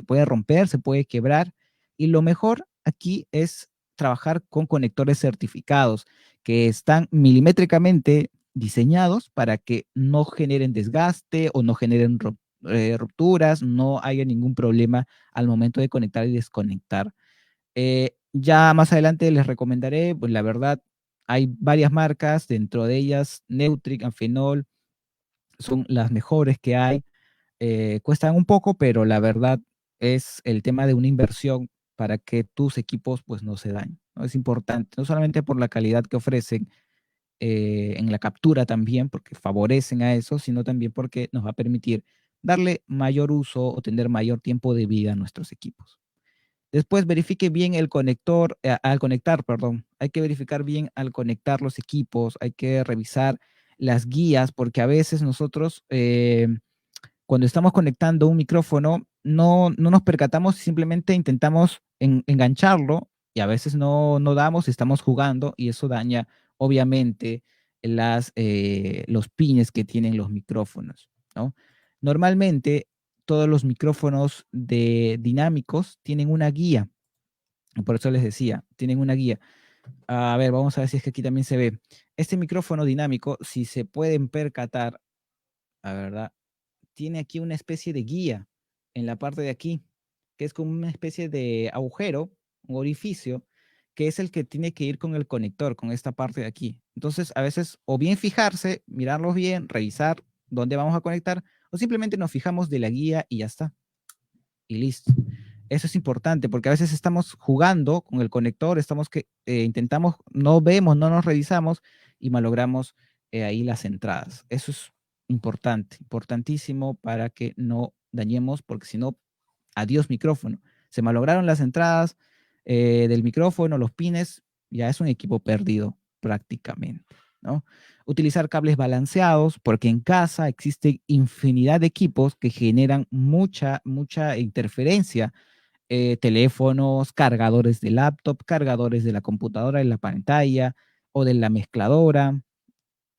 puede romper, se puede quebrar. Y lo mejor aquí es trabajar con conectores certificados que están milimétricamente diseñados para que no generen desgaste o no generen rupturas, no haya ningún problema al momento de conectar y desconectar. Ya más adelante les recomendaré, pues la verdad, hay varias marcas, dentro de ellas Neutric, Amphenol, son las mejores que hay. Cuestan un poco, pero la verdad es el tema de una inversión para que tus equipos pues no se dañen, ¿no? Es importante, no solamente por la calidad que ofrecen en la captura también, porque favorecen a eso, sino también porque nos va a permitir darle mayor uso o tener mayor tiempo de vida a nuestros equipos. Después verifique bien el conector, al conectar, perdón. Hay que verificar bien al conectar los equipos, hay que revisar las guías, porque a veces nosotros, cuando estamos conectando un micrófono, no nos percatamos, simplemente intentamos engancharlo y a veces no damos, estamos jugando y eso daña, obviamente, los pines que tienen los micrófonos, ¿no? Normalmente, todos los micrófonos dinámicos tienen una guía. Por eso les decía, tienen una guía. A ver, vamos a ver si es que aquí también se ve. Este micrófono dinámico, si se pueden percatar, la verdad, tiene aquí una especie de guía en la parte de aquí, que es como una especie de agujero, un orificio, que es el que tiene que ir con el conector, con esta parte de aquí. Entonces, a veces, o bien fijarse, mirarlos bien, revisar dónde vamos a conectar, o simplemente nos fijamos de la guía y ya está. Y listo. Eso es importante porque a veces estamos jugando con el conector, intentamos, no vemos, no nos revisamos y malogramos ahí las entradas. Eso es importante, importantísimo para que no dañemos, porque si no, adiós micrófono. Se malograron las entradas del micrófono, los pines, ya es un equipo perdido prácticamente, ¿no? Utilizar cables balanceados, porque en casa existe infinidad de equipos que generan mucha interferencia. Teléfonos, cargadores de laptop, cargadores de la computadora, de la pantalla o de la mezcladora,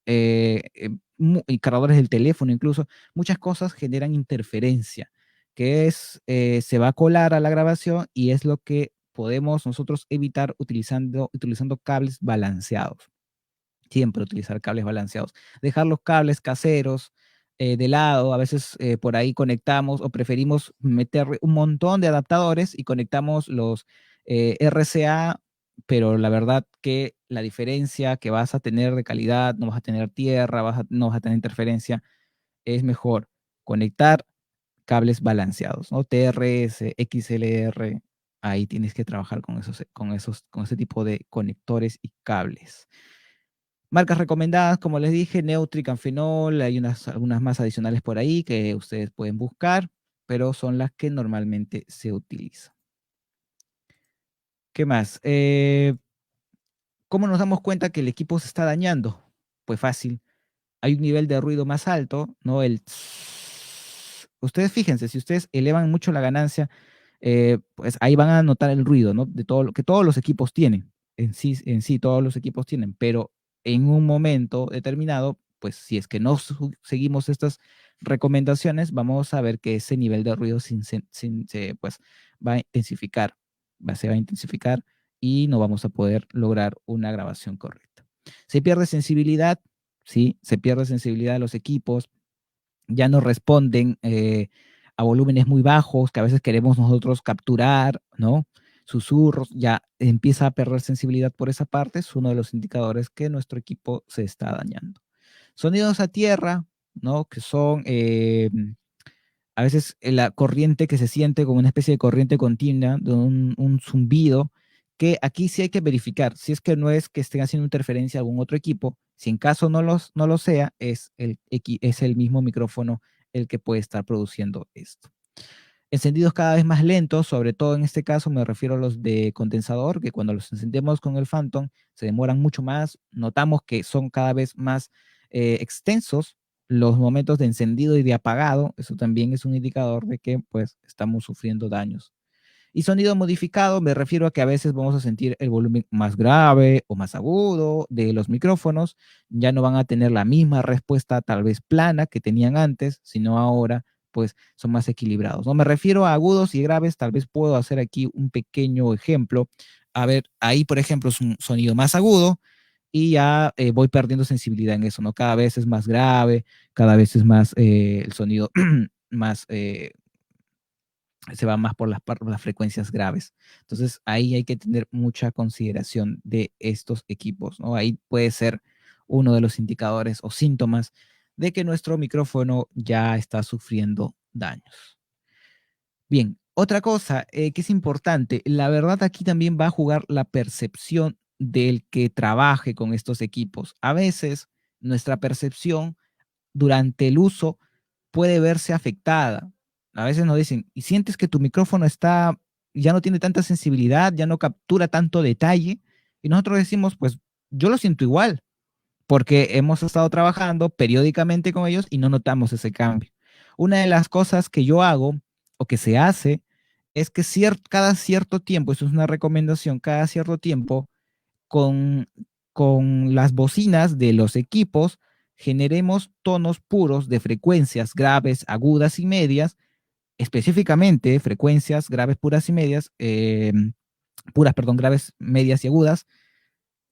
y cargadores del teléfono incluso, muchas cosas generan interferencia, se va a colar a la grabación y es lo que podemos nosotros evitar utilizando cables balanceados. Siempre utilizar cables balanceados. Dejar los cables caseros de lado, a veces por ahí conectamos o preferimos meter un montón de adaptadores y conectamos los RCA, pero la verdad que la diferencia que vas a tener de calidad, no vas a tener tierra, no vas a tener interferencia, es mejor conectar cables balanceados, ¿no? TRS, XLR, ahí tienes que trabajar con ese tipo de conectores y cables. Marcas recomendadas, como les dije, Neutric, Amphenol, hay algunas más adicionales por ahí que ustedes pueden buscar, pero son las que normalmente se utilizan. ¿Qué más? ¿Cómo nos damos cuenta que el equipo se está dañando? Pues fácil, hay un nivel de ruido más alto, ¿no? Ustedes fíjense, si ustedes elevan mucho la ganancia, pues ahí van a notar el ruido, ¿no? De todo lo que todos los equipos tienen, en sí todos los equipos tienen, pero en un momento determinado, pues si es que no seguimos estas recomendaciones, vamos a ver que ese nivel de ruido pues, va a intensificar, se va a intensificar y no vamos a poder lograr una grabación correcta. Se pierde sensibilidad, ¿sí? Se pierde sensibilidad de los equipos, ya no responden a volúmenes muy bajos que a veces queremos nosotros capturar, ¿no? Susurros, ya empieza a perder sensibilidad por esa parte, es uno de los indicadores que nuestro equipo se está dañando. Sonidos a tierra, ¿no? Que son a veces la corriente que se siente como una especie de corriente continua, de un zumbido, que aquí sí hay que verificar, si es que no es que estén haciendo interferencia a algún otro equipo, si en caso no lo sea, es el mismo micrófono el que puede estar produciendo esto. Encendidos cada vez más lentos, sobre todo en este caso me refiero a los de condensador, que cuando los encendemos con el Phantom se demoran mucho más. Notamos que son cada vez más extensos los momentos de encendido y de apagado. Eso también es un indicador de que pues estamos sufriendo daños. Y sonido modificado, me refiero a que a veces vamos a sentir el volumen más grave o más agudo de los micrófonos. Ya no van a tener la misma respuesta tal vez plana que tenían antes, sino ahora pues son más equilibrados. No me refiero a agudos y graves, tal vez puedo hacer aquí un pequeño ejemplo. A ver, ahí por ejemplo es un sonido más agudo y ya voy perdiendo sensibilidad en eso, ¿no? Cada vez es más grave, cada vez es más el sonido más se va más por las frecuencias graves. Entonces, ahí hay que tener mucha consideración de estos equipos, ¿no? Ahí puede ser uno de los indicadores o síntomas de que nuestro micrófono ya está sufriendo daños. Bien, otra cosa que es importante, la verdad aquí también va a jugar la percepción del que trabaje con estos equipos. A veces nuestra percepción durante el uso puede verse afectada. A veces nos dicen, y sientes que tu micrófono está, ya no tiene tanta sensibilidad, ya no captura tanto detalle, y nosotros decimos, pues yo lo siento igual, porque hemos estado trabajando periódicamente con ellos y no notamos ese cambio. Una de las cosas que yo hago o que se hace es que cada cierto tiempo, eso es una recomendación, cada cierto tiempo con, con las bocinas de los equipos generemos tonos puros de frecuencias graves, agudas y medias, específicamente frecuencias graves, puras y medias, puras, perdón, graves, medias y agudas,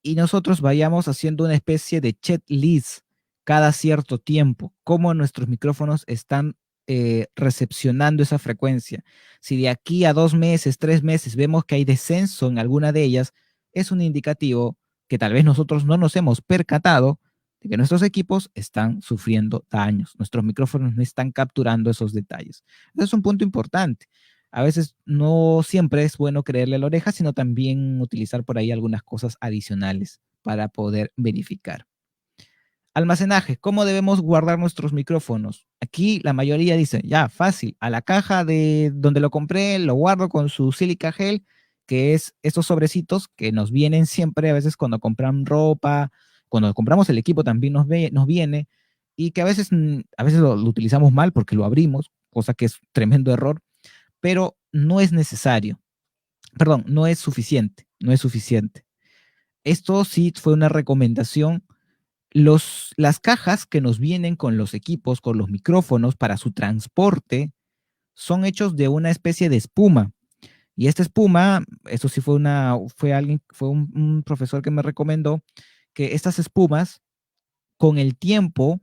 y nosotros vayamos haciendo una especie de checklist cada cierto tiempo, cómo nuestros micrófonos están recepcionando esa frecuencia. Si de aquí a 2 meses, 3 meses vemos que hay descenso en alguna de ellas, es un indicativo que tal vez nosotros no nos hemos percatado de que nuestros equipos están sufriendo daños, nuestros micrófonos no están capturando esos detalles. Ese es un punto importante. A veces no siempre es bueno creerle a la oreja, sino también utilizar por ahí algunas cosas adicionales para poder verificar. Almacenaje, ¿cómo debemos guardar nuestros micrófonos? Aquí la mayoría dice, ya, fácil, a la caja de donde lo compré, lo guardo con su silica gel, que es estos sobrecitos que nos vienen siempre, a veces cuando compran ropa, cuando compramos el equipo también nos viene, y que a veces lo utilizamos mal porque lo abrimos, cosa que es tremendo error, pero no es necesario. Perdón, no es suficiente, no es suficiente. Esto sí fue una recomendación. Las cajas que nos vienen con los equipos, con los micrófonos para su transporte, son hechos de una especie de espuma. Y esta espuma, eso sí fue un profesor que me recomendó que estas espumas con el tiempo,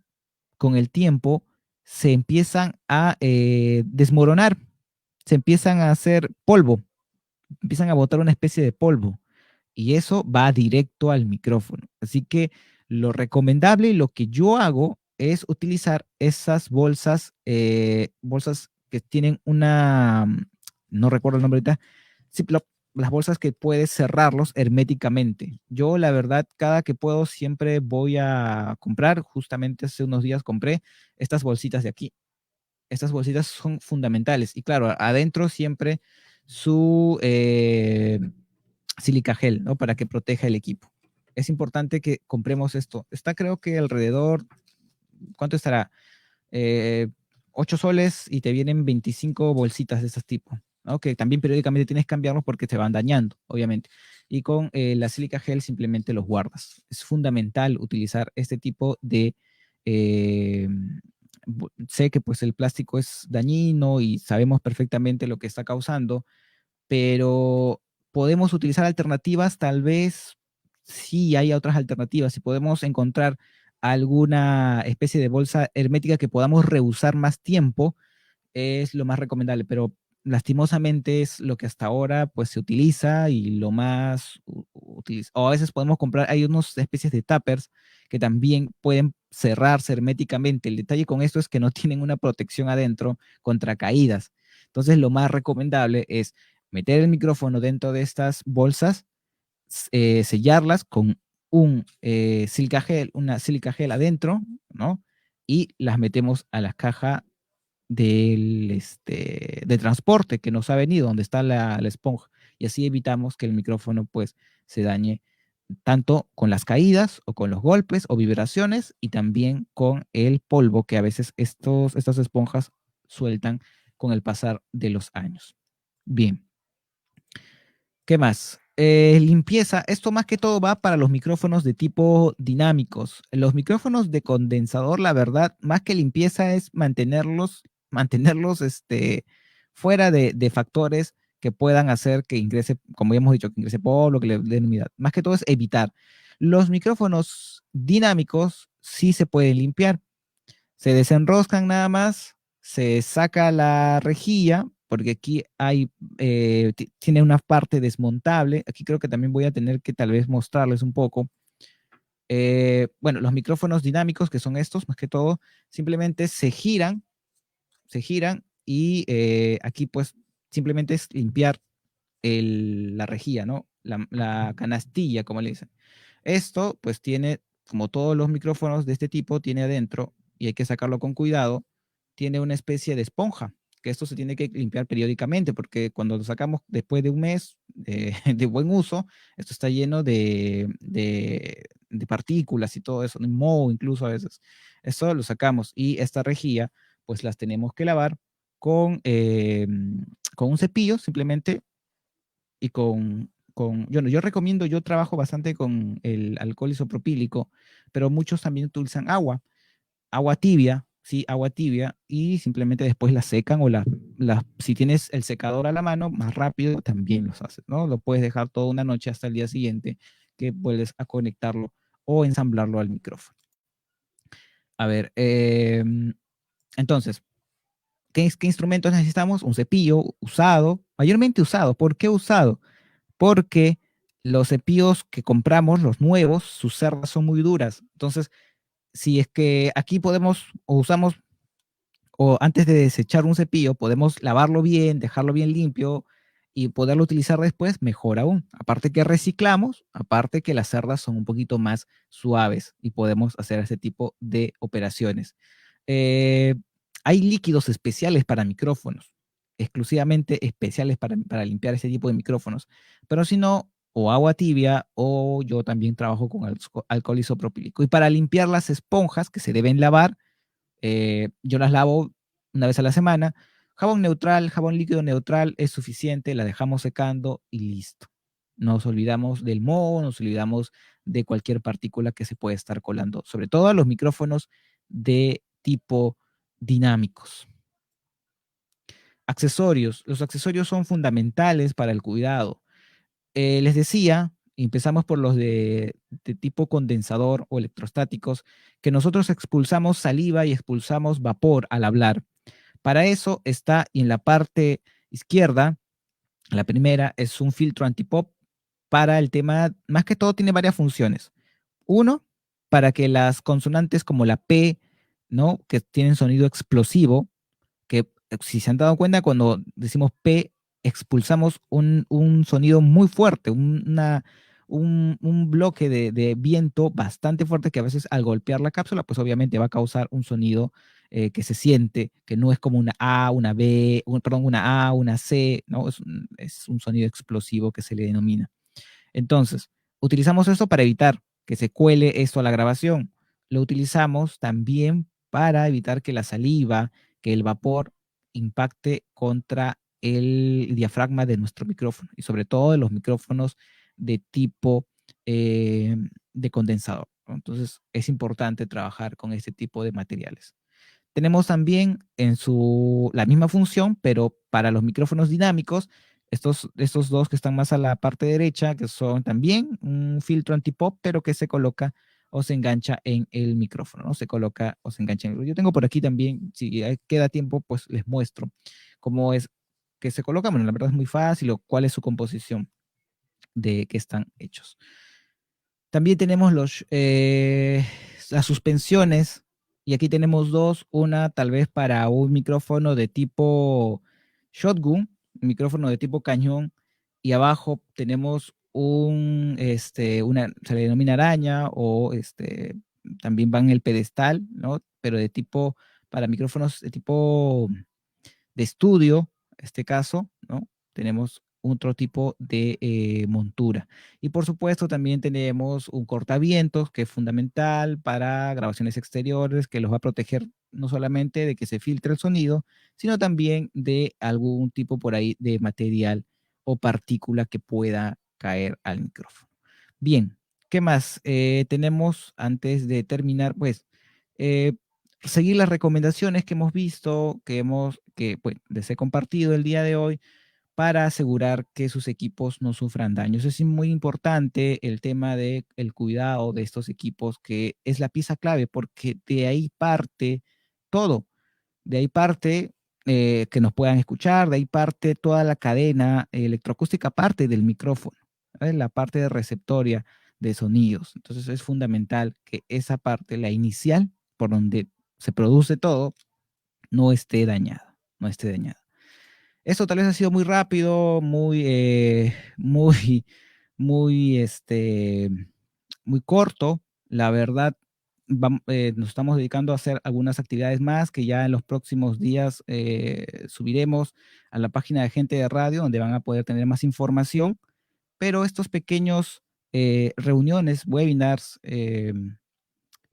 con el tiempo, se empiezan a desmoronar, se empiezan a hacer polvo, empiezan a botar una especie de polvo y eso va directo al micrófono. Así que lo recomendable y lo que yo hago es utilizar esas bolsas que tienen no recuerdo el nombre ahorita, Ziploc, las bolsas que puedes cerrarlos herméticamente. Yo, la verdad, cada que puedo siempre voy a comprar, justamente hace unos días compré estas bolsitas de aquí. Estas bolsitas son fundamentales. Y claro, adentro siempre su silica gel, ¿no? Para que proteja el equipo. Es importante que compremos esto. Está creo que alrededor, ¿cuánto estará? Eh, 8 soles y te vienen 25 bolsitas de este tipo, ¿no? Que también periódicamente tienes que cambiarlos porque te van dañando, obviamente. Y con la silica gel simplemente los guardas. Es fundamental utilizar este tipo de... eh, sé que pues el plástico es dañino y sabemos perfectamente lo que está causando, pero podemos utilizar alternativas, tal vez sí hay otras alternativas, si podemos encontrar alguna especie de bolsa hermética que podamos reusar más tiempo, es lo más recomendable, pero lastimosamente es lo que hasta ahora pues se utiliza y lo más o a veces podemos comprar, hay unas especies de tuppers que también pueden cerrarse herméticamente. El detalle con esto es que no tienen una protección adentro contra caídas. Entonces lo más recomendable es meter el micrófono dentro de estas bolsas, sellarlas con una silica gel adentro, ¿no? Y las metemos a la caja del transporte que nos ha venido, donde está la esponja. Y así evitamos que el micrófono pues se dañe tanto con las caídas o con los golpes o vibraciones y también con el polvo que a veces estas esponjas sueltan con el pasar de los años. Bien, ¿qué más? Limpieza, esto más que todo va para los micrófonos de tipo dinámicos. Los micrófonos de condensador, la verdad, más que limpieza es mantenerlos fuera de factores que puedan hacer que ingrese, como ya hemos dicho, que ingrese polvo, que le den humedad. Más que todo es evitar. Los micrófonos dinámicos sí se pueden limpiar, se desenroscan nada más, se saca la rejilla, porque aquí tiene una parte desmontable. Aquí creo que también voy a tener que tal vez mostrarles un poco. Bueno, los micrófonos dinámicos, que son estos, más que todo, simplemente se giran y aquí pues simplemente es limpiar la rejilla, ¿no? La canastilla, como le dicen. Esto, pues tiene, como todos los micrófonos de este tipo, tiene adentro, y hay que sacarlo con cuidado, tiene una especie de esponja, que esto se tiene que limpiar periódicamente, porque cuando lo sacamos después de un mes de buen uso, esto está lleno de partículas y todo eso, de moho incluso a veces. Eso lo sacamos y esta rejilla, pues las tenemos que lavar con un cepillo simplemente y yo recomiendo, yo trabajo bastante con el alcohol isopropílico, pero muchos también utilizan agua tibia, sí, agua tibia, y simplemente después la secan o si tienes el secador a la mano, más rápido también los haces, ¿no? Lo puedes dejar toda una noche hasta el día siguiente que vuelves a conectarlo o ensamblarlo al micrófono. A ver, entonces, ¿qué instrumentos necesitamos? Un cepillo usado, mayormente usado. ¿Por qué usado? Porque los cepillos que compramos, los nuevos, sus cerdas son muy duras. Entonces, si es que aquí podemos o usamos, o antes de desechar un cepillo, podemos lavarlo bien, dejarlo bien limpio y poderlo utilizar después, mejor aún. Aparte que reciclamos, aparte que las cerdas son un poquito más suaves y podemos hacer ese tipo de operaciones. Eh, Hay líquidos especiales para micrófonos, exclusivamente especiales para limpiar ese tipo de micrófonos. Pero si no, o agua tibia o yo también trabajo con alcohol isopropílico. Y para limpiar las esponjas que se deben lavar, yo las lavo una vez a la semana. Jabón neutral, jabón líquido neutral es suficiente, la dejamos secando y listo. Nos olvidamos del moho, nos olvidamos de cualquier partícula que se puede estar colando, sobre todo a los micrófonos de tipo dinámicos. Accesorios. Los accesorios son fundamentales para el cuidado. Les decía, empezamos por los de tipo condensador o electrostáticos, que nosotros expulsamos saliva y expulsamos vapor al hablar. Para eso está en la parte izquierda, la primera es un filtro antipop para el tema, más que todo tiene varias funciones. Uno, para que las consonantes como la P, ¿no? Que tienen sonido explosivo, que si se han dado cuenta, cuando decimos P, expulsamos un sonido muy fuerte, un bloque de viento bastante fuerte que a veces al golpear la cápsula, pues obviamente va a causar un sonido que se siente, que no es como una A, una B, perdón, una A, una C, ¿no? Es un sonido explosivo que se le denomina. Entonces, utilizamos esto para evitar que se cuele esto a la grabación. Lo utilizamos también para evitar que la saliva, que el vapor impacte contra el diafragma de nuestro micrófono y sobre todo de los micrófonos de tipo eh, de condensador, ¿no? Entonces, es importante trabajar con este tipo de materiales. Tenemos también la misma función, pero para los micrófonos dinámicos, estos dos que están más a la parte derecha, que son también un filtro antipop, pero que se coloca o se engancha en el micrófono, ¿no? Se coloca o se engancha en el. Yo tengo por aquí también, si queda tiempo, pues les muestro cómo es que se coloca. Bueno, la verdad es muy fácil o cuál es su composición de que están hechos. También tenemos las suspensiones, y aquí tenemos dos, una tal vez para un micrófono de tipo shotgun, un micrófono de tipo cañón, y abajo tenemos se le denomina araña, o también va en el pedestal, ¿no? Pero de tipo para micrófonos de tipo de estudio, en este caso, ¿no? Tenemos otro tipo de montura. Y por supuesto también tenemos un cortavientos que es fundamental para grabaciones exteriores, que los va a proteger no solamente de que se filtre el sonido, sino también de algún tipo por ahí de material o partícula que pueda caer al micrófono. Bien, ¿qué más tenemos antes de terminar? Pues eh, seguir las recomendaciones que hemos visto, que pues, les he compartido el día de hoy para asegurar que sus equipos no sufran daños. Es muy importante el tema del cuidado de estos equipos, que es la pieza clave, porque de ahí parte todo. De ahí parte que nos puedan escuchar, de ahí parte toda la cadena electroacústica, parte del micrófono, ¿sabes? La parte de receptoria de sonidos. Entonces es fundamental que esa parte, la inicial, por donde se produce todo, no esté dañada, no esté dañada. Eso tal vez ha sido muy rápido, muy, muy corto. La verdad, nos estamos dedicando a hacer algunas actividades más que ya en los próximos días subiremos a la página de Gente de Radio, donde van a poder tener más información. Pero estos pequeños reuniones, webinars, en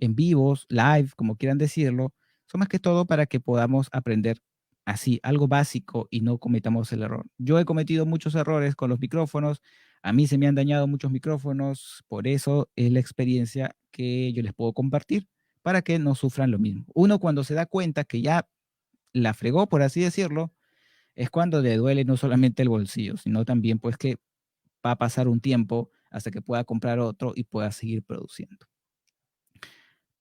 vivos, live, como quieran decirlo, son más que todo para que podamos aprender así, algo básico y no cometamos el error. Yo he cometido muchos errores con los micrófonos, a mí se me han dañado muchos micrófonos, por eso es la experiencia que yo les puedo compartir para que no sufran lo mismo. Uno cuando se da cuenta que ya la fregó, por así decirlo, es cuando le duele no solamente el bolsillo, sino también pues que va a pasar un tiempo hasta que pueda comprar otro y pueda seguir produciendo.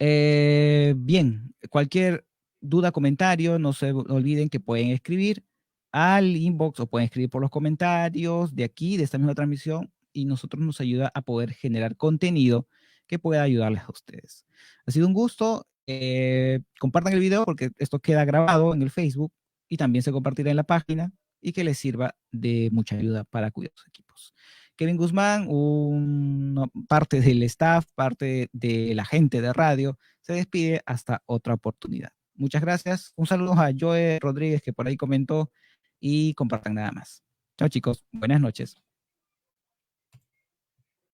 Bien, cualquier duda, comentario, no se olviden que pueden escribir al inbox o pueden escribir por los comentarios de aquí, de esta misma transmisión, y nosotros nos ayuda a poder generar contenido que pueda ayudarles a ustedes. Ha sido un gusto. Compartan el video porque esto queda grabado en el Facebook y también se compartirá en la página y que les sirva de mucha ayuda para cuidar sus equipos. Kevin Guzmán, parte del staff, parte de la gente de radio, se despide hasta otra oportunidad. Muchas gracias. Un saludo a Joe Rodríguez que por ahí comentó y compartan nada más. Chao chicos, buenas noches.